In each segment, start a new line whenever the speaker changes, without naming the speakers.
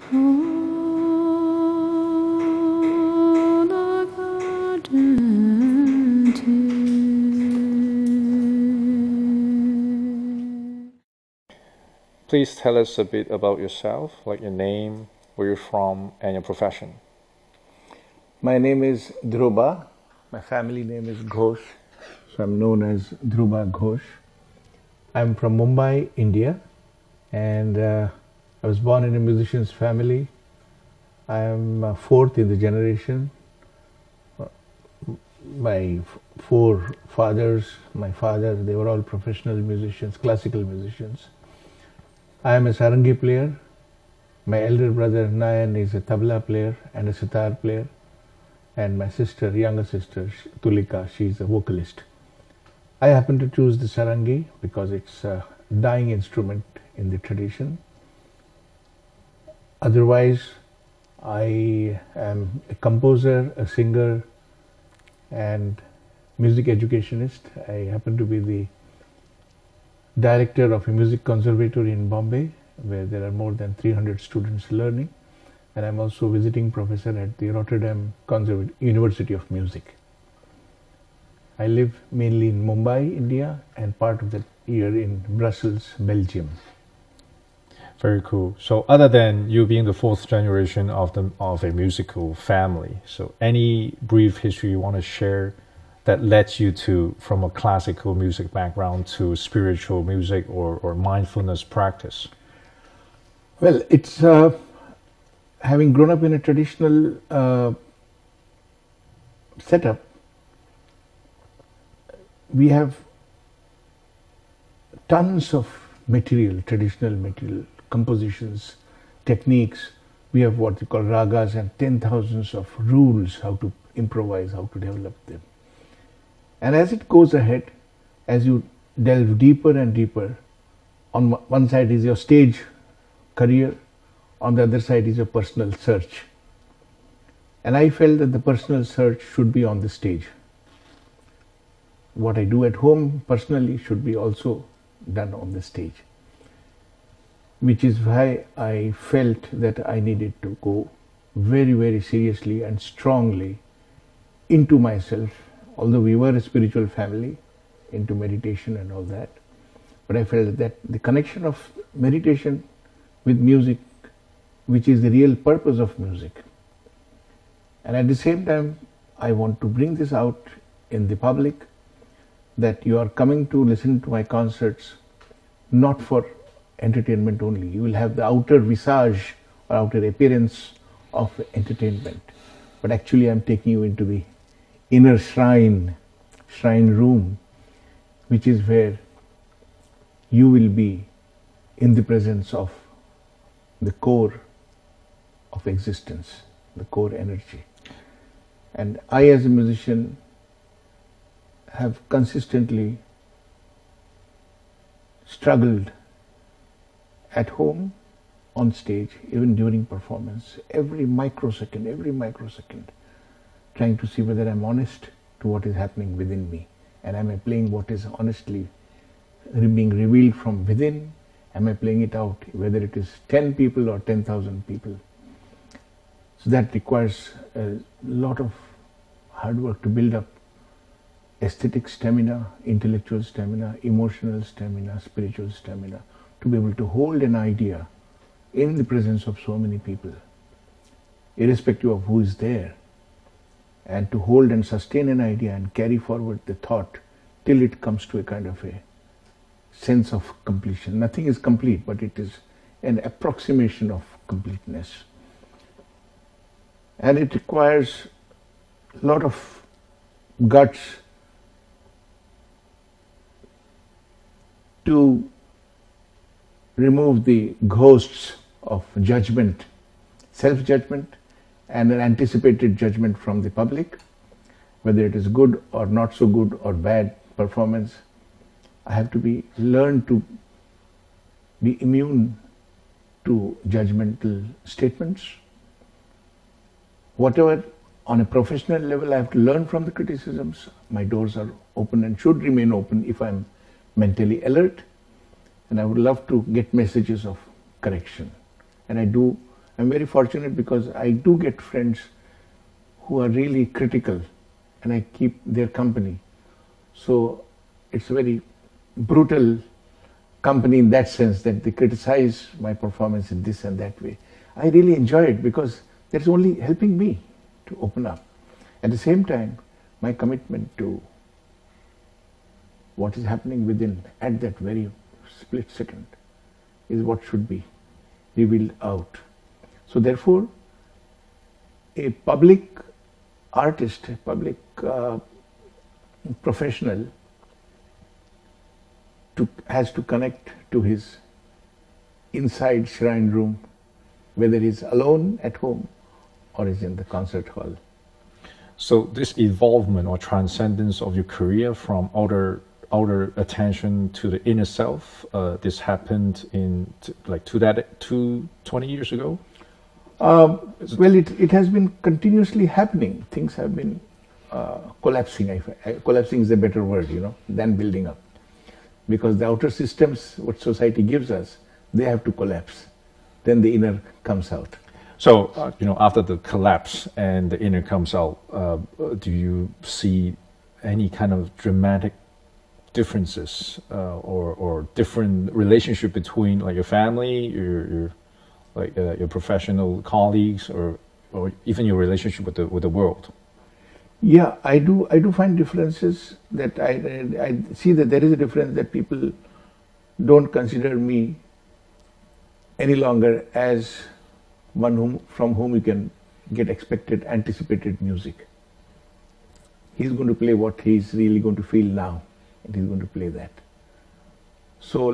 Please tell us a bit about yourself, like your name, where you're from, and your profession.
My name is Dhruba. My family name is Ghosh, so I'm known as Dhruba Ghosh. I'm from Mumbai, India, and I was born in a musician's family. I am fourth in the generation. My four fathers, my father, they were all professional musicians, classical musicians. I am a sarangi player. My elder brother Nayan is a tabla player and a sitar player. And my sister, younger sister Tulika, she is a vocalist. I happen to choose the sarangi because it's a dying instrument in the tradition. Otherwise, I am a composer, a singer, and music educationist. I happen to be the director of a music conservatory in Bombay, where there are more than 300 students learning. And I'm also visiting professor at the Rotterdam University of Music. I live mainly in Mumbai, India, and part of the year in Brussels, Belgium.
Very cool. So other than you being the fourth generation of a musical family, so any brief history you want to share that led you to, from a classical music background to spiritual music or mindfulness practice?
Well, it's having grown up in a traditional setup, we have tons of material, traditional material, compositions, techniques. We have what we call ragas and 10,000s of rules how to improvise, how to develop them. And as it goes ahead, as you delve deeper and deeper, on one side is your stage career, on the other side is your personal search. And I felt that the personal search should be on the stage. What I do at home personally should be also done on the stage, which is why I felt that I needed to go very, very seriously and strongly into myself. Although we were a spiritual family, into meditation and all that, but I felt that the connection of meditation with music, which is the real purpose of music, and at the same time I want to bring this out in the public, that you are coming to listen to my concerts not for entertainment only. You will have the outer visage or outer appearance of entertainment, but actually I'm taking you into the inner shrine room, which is where you will be in the presence of the core of existence, the core energy. And I, as a musician, have consistently struggled at home, on stage, even during performance, every microsecond, trying to see whether I'm honest to what is happening within me, and am I playing what is honestly being revealed from within? Am I playing it out, whether it is 10 people or 10,000 people? So that requires a lot of hard work to build up aesthetic stamina, intellectual stamina, emotional stamina, spiritual stamina, to be able to hold an idea in the presence of so many people, irrespective of who is there, and to hold and sustain an idea and carry forward the thought till it comes to a kind of a sense of completion. Nothing is complete, but it is an approximation of completeness. And it requires a lot of guts to remove the ghosts of judgment, self-judgment, and an anticipated judgment from the public, whether it is good or not so good or bad performance. I have to learn to be immune to judgmental statements. Whatever on a professional level I have to learn from the criticisms, my doors are open and should remain open if I'm mentally alert, and I would love to get messages of correction. And I do I'm very fortunate because I do get friends who are really critical and I keep their company. So it's a very brutal company in that sense, that they criticize my performance in this and that way. I really enjoy it because that's only helping me to open up. At the same time, my commitment to what is happening within at that very split second is what should be revealed out. So therefore, a public artist, a public professional has to connect to his inside shrine room, whether he's alone at home or is in the concert hall.
So this evolvement or transcendence of your career from outer attention to the inner self, this happened in like 20 years ago?
Well, it has been continuously happening. Things have been collapsing. Collapsing is a better word, than building up. Because the outer systems, what society gives us, they have to collapse. Then the inner comes out.
So, after the collapse and the inner comes out, do you see any kind of dramatic differences or different relationship between like your family, your professional colleagues, or even your relationship with the world?
Yeah, I do find differences. That I see that there is a difference, that people don't consider me any longer as one from whom you can get anticipated music. He's going to play what he's really going to feel now, and he's going to play that. So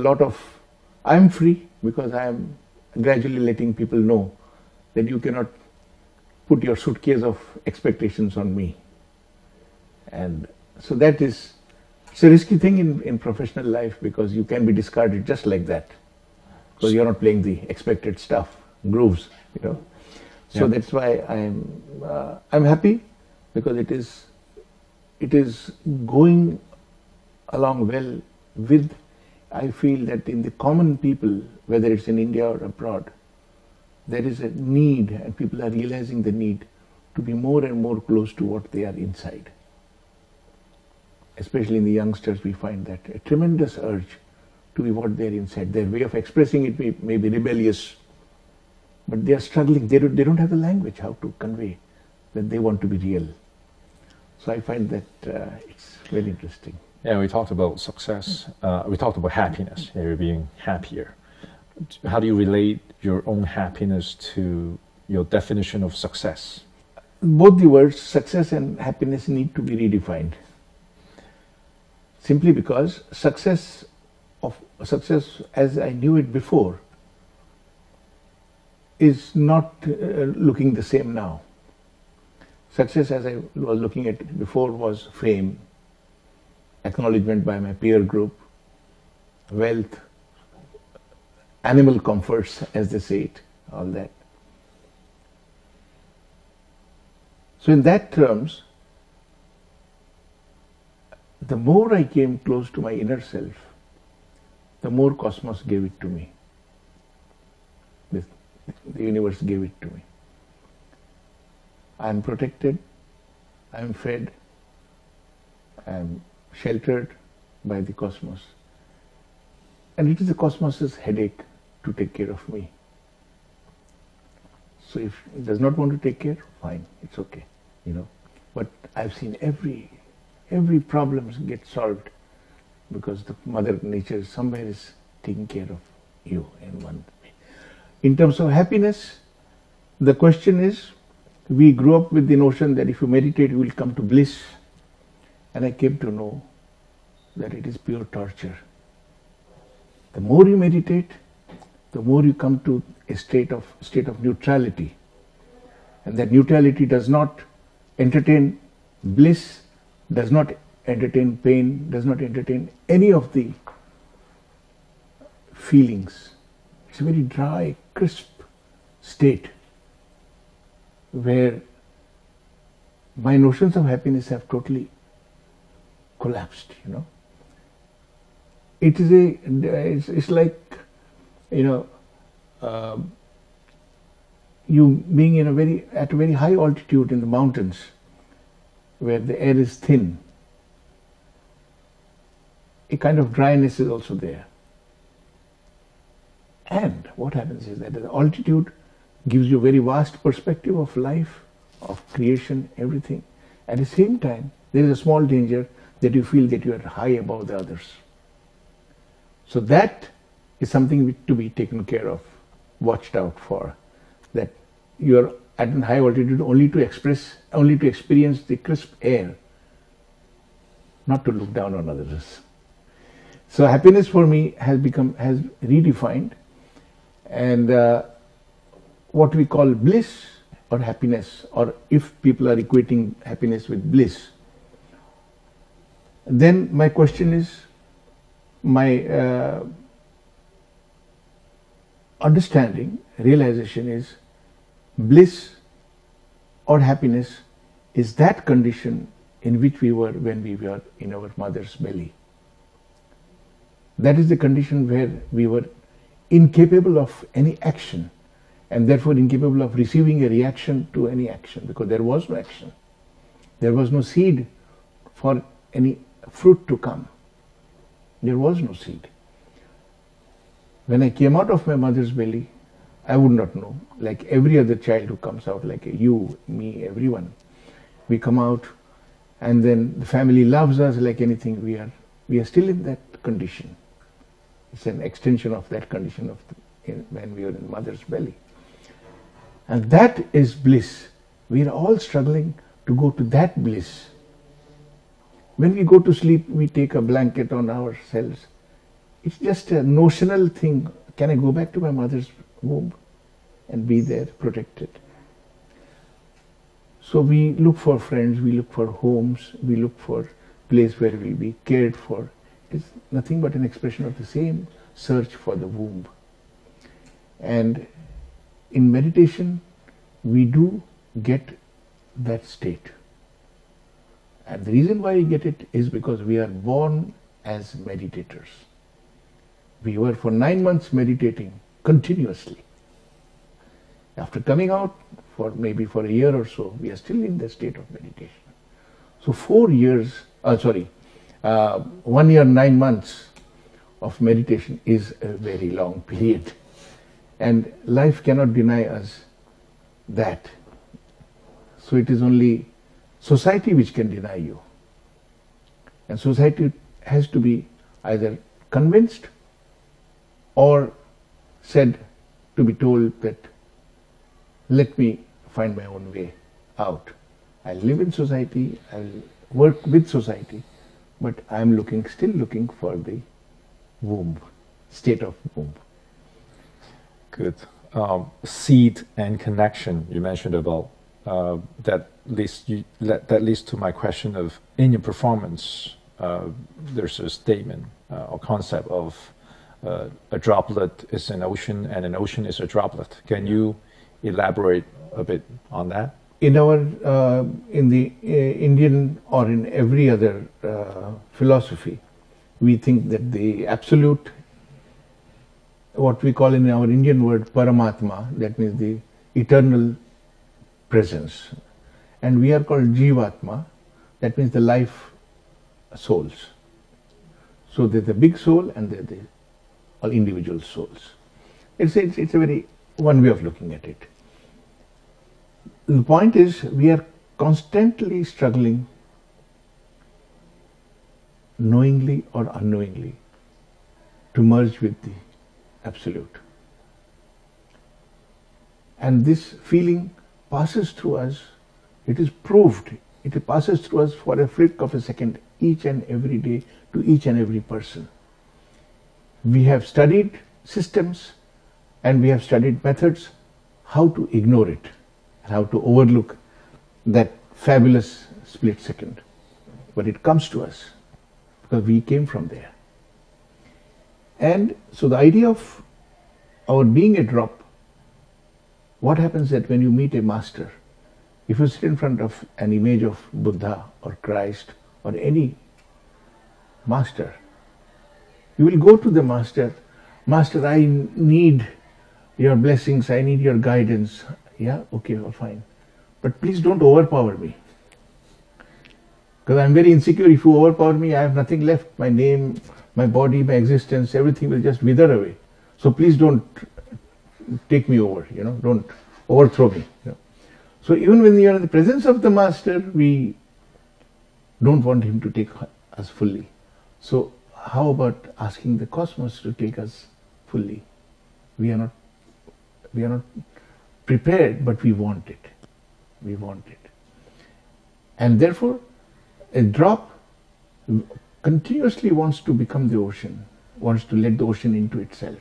I'm free because I'm gradually letting people know that you cannot put your suitcase of expectations on me. And so it's a risky thing in professional life, because you can be discarded just like that, because you're not playing the expected stuff, grooves, So
Yeah.
that's why I'm happy, because it is going along well with, I feel that in the common people, whether it's in India or abroad, there is a need, and people are realizing the need to be more and more close to what they are inside. Especially in the youngsters, we find that a tremendous urge to be what they're inside. Their way of expressing it may be rebellious, but they are struggling. They don't have the language how to convey that they want to be real. So I find that it's very interesting.
Yeah, we talked about success. We talked about happiness. You're being happier. How do you relate your own happiness to your definition of success?
Both the words success and happiness need to be redefined. Simply because success as I knew it before is not looking the same now. Success as I was looking at it before was fame, acknowledgement by my peer group, wealth, animal comforts, as they say it, all that. So in that terms, the more I came close to my inner self, the more cosmos gave it to me. The universe gave it to me. I am protected, I am fed, I am sheltered by the cosmos. And it is the cosmos's headache to take care of me. So if it does not want to take care, fine, it's okay, But I've seen every problem get solved because the Mother Nature somewhere is taking care of you in one way. In terms of happiness, the question is, we grew up with the notion that if you meditate, you will come to bliss. And I came to know that it is pure torture. The more you meditate, the more you come to a state of neutrality. And that neutrality does not entertain bliss, does not entertain pain, does not entertain any of the feelings. It's a very dry, crisp state where my notions of happiness have totally collapsed, It is it's like, you being at a very high altitude in the mountains, where the air is thin, a kind of dryness is also there. And what happens is that the altitude gives you a very vast perspective of life, of creation, everything. At the same time, there is a small danger that you feel that you are high above the others. So that is something to be taken care of, watched out for, that you are at a high altitude only to experience the crisp air, not to look down on others. So happiness for me has redefined, and what we call bliss or happiness, or if people are equating happiness with bliss, then my question is, my understanding, realization is, bliss or happiness is that condition in which we were when we were in our mother's belly. That is the condition where we were incapable of any action, and therefore incapable of receiving a reaction to any action, because there was no action. There was no seed for any fruit to come. There was no seed. When I came out of my mother's belly, I would not know, like every other child who comes out, like you, me, everyone. We come out, and then the family loves us like anything. We are still in that condition. It's an extension of that condition when we were in mother's belly. And that is bliss. We are all struggling to go to that bliss. When we go to sleep, we take a blanket on ourselves. It's just a notional thing. Can I go back to my mother's womb and be there protected? So we look for friends, we look for homes, we look for place where we'll be cared for. It's nothing but an expression of the same search for the womb. And in meditation, we do get that state. And the reason why we get it is because we are born as meditators. We were for 9 months meditating continuously. After coming out, maybe for a year or so, we are still in the state of meditation. So 1 year, 9 months of meditation is a very long period. And life cannot deny us that. So it is only society which can deny you. And society has to be either convinced or to be told that, let me find my own way out. I'll live in society, I'll work with society, but I'm still looking for the womb, state of womb.
Good. Seed and connection you mentioned about, that leads to my question of, in your performance, there's a statement or concept of a droplet is an ocean and an ocean is a droplet. Can you elaborate a bit on that?
In the Indian or in every other philosophy, we think that the absolute, what we call in our Indian word Paramatma, that means the eternal presence, and we are called Jivatma, that means the life souls. So there's the big soul and there's the all individual souls. It's a very one way of looking at it. The point is, we are constantly struggling, knowingly or unknowingly, to merge with the Absolute. And this feeling passes through us. It is proved. It passes through us for a flick of a second, each and every day, to each and every person. We have studied systems and we have studied methods how to ignore it, how to overlook that fabulous split second. But it comes to us because we came from there. And so the idea of our being a drop, what happens that when you meet a master, if you sit in front of an image of Buddha or Christ or any master, you will go to the master, Master, I need your blessings, I need your guidance, Yeah, okay, well, fine. But please don't overpower me. Because I'm very insecure. If you overpower me, I have nothing left. My name, my body, my existence, everything will just wither away. So please don't take me over, don't overthrow me. So even when we are in the presence of the Master, we don't want him to take us fully. So how about asking the cosmos to take us fully? We are not prepared, but we want it. We want it. And therefore, a drop continuously wants to become the ocean, wants to let the ocean into itself.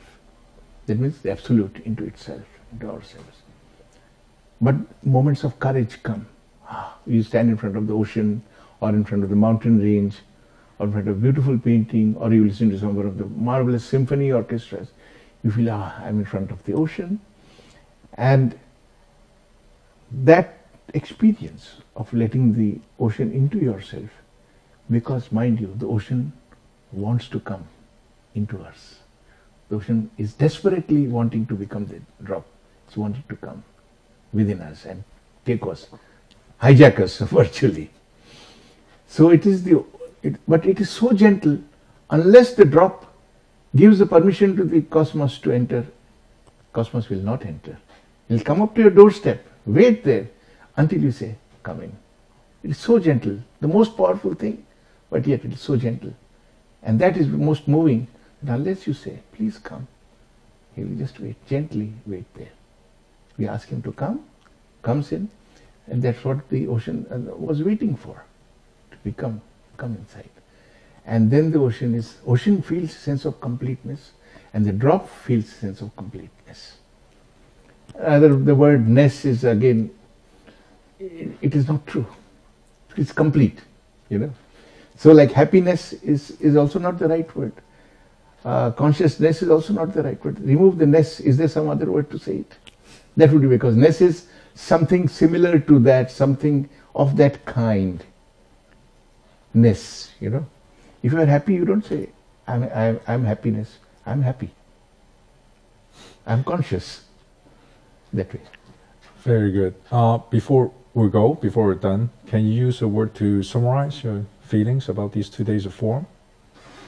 That means the absolute into itself, into ourselves. But moments of courage come. You stand in front of the ocean, or in front of the mountain range, or in front of a beautiful painting, or you listen to some of the marvelous symphony orchestras. You feel, I'm in front of the ocean. And that experience of letting the ocean into yourself, because mind you, the ocean wants to come into us. The ocean is desperately wanting to become the drop. It's wanting to come within us and take us, hijack us virtually. So it is but it is so gentle. Unless the drop gives the permission to the cosmos to enter, cosmos will not enter. It will come up to your doorstep, wait there until you say, come in. It is so gentle, the most powerful thing, but yet it is so gentle. And that is most moving, that unless you say, please come, he will just wait, gently wait there. We ask him to come, comes in, and that's what the ocean was waiting for, to come inside. And then the ocean feels a sense of completeness, and the drop feels a sense of completeness. The word ness is again, it is not true. It's complete, So like happiness is also not the right word. Consciousness is also not the right word. Remove the ness. Is there some other word to say it? That would be, because ness is something similar to that, something of that kind. Ness, If you are happy, you don't say, I'm happiness. I'm happy. I'm conscious. That way.
Very good. Before we're done, can you use a word to summarize your feelings about these 2 days of forum?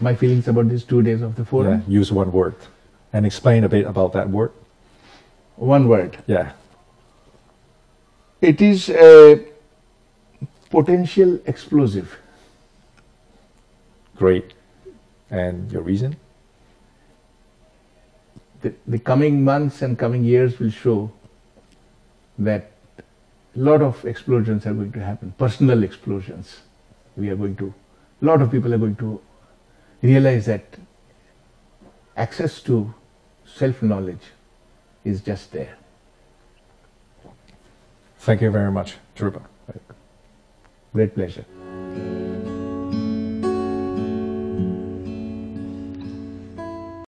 My feelings about these 2 days of the forum?
Yeah, use one word and explain a bit about that word.
One word?
Yeah.
It is a potential explosive.
Great. And your reason?
The coming months and coming years will show that a lot of explosions are going to happen, personal explosions. A lot of people are going to realize that access to self-knowledge is just there.
Thank you very much, Dhruva.
Great pleasure.